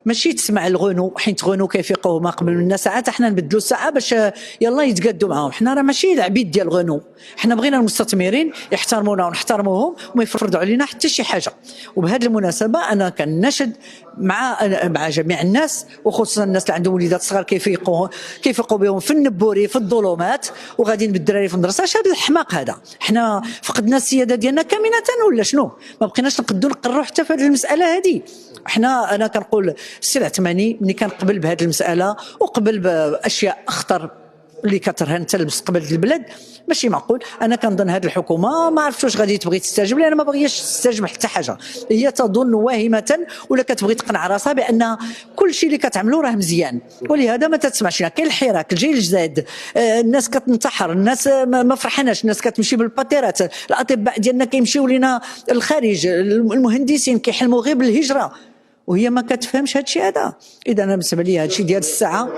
ماشي تسمع الغنو، حيت غنو كيفيقوا ما قبل منا ساعات حنا نبدلوا الساعه باش يلا يتقادوا معاهم. حنا راه ماشي العبيد ديال غنو، حنا بغينا المستثمرين يحترمونا ونحترموهم وما يفرضوا علينا حتى شي حاجه. وبهذه المناسبه انا كنشد مع جميع الناس، وخصوصا الناس اللي عندهم وليدات صغار كيفيقوا بهم في النبوري في الظلمات وغاديين بالدراري في المدرسه. اش هذا الحماق هذا؟ حنا فقدنا السياده ديالنا كامله ولا شنو؟ ما بقيناش نقروا حتى في هذه المساله هذه. انا كنقول السي العثماني ملي كان قبل بهذه المساله وقبل باشياء اخطر اللي كترهن حتى المستقبل ديال البلاد، ماشي معقول. انا كنظن هذه الحكومه ما عرفتش واش غادي تبغي تستجب، لان ما بغياش تستجب حتى حاجه. هي تظن واهمه ولا كتبغي تقنع راسها بان كل شيء اللي كتعملوا راه مزيان، ولهذا ما تسمعش. كاين الحراك، الجيل الجداد، الناس كتنتحر، الناس ما فرحاناش، الناس كتمشي بالباتيرات، الاطباء ديالنا كيمشيو لينا الخارج، المهندسين كيحلموا غير بالهجره، وهي ما كتفهمش هذا الشيء هذا. اذا انا بالنسبه لي هذا الشيء ديال الساعه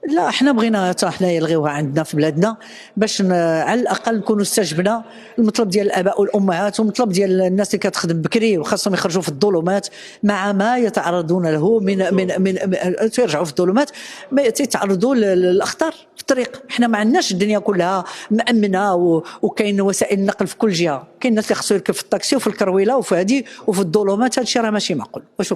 لا، احنا بغينا حتى حنا يلغيوها عندنا في بلادنا باش على الاقل نكونوا استجبنا المطلب ديال الاباء والامهات ومطلب ديال الناس اللي كتخدم بكري وخاصهم يخرجوا في الظلمات مع ما يتعرضون له من يرجعوا في الظلمات ما يتعرضوا للاخطار في الطريق. احنا ما عندناش الدنيا كلها مامنه وكاين وسائل النقل في كل جهه. كاين الناس اللي خصو يركب في الطاكسي وفي الكرويله وفي هذه وفي الظلمات. هذا الشيء راه ماشي معقول.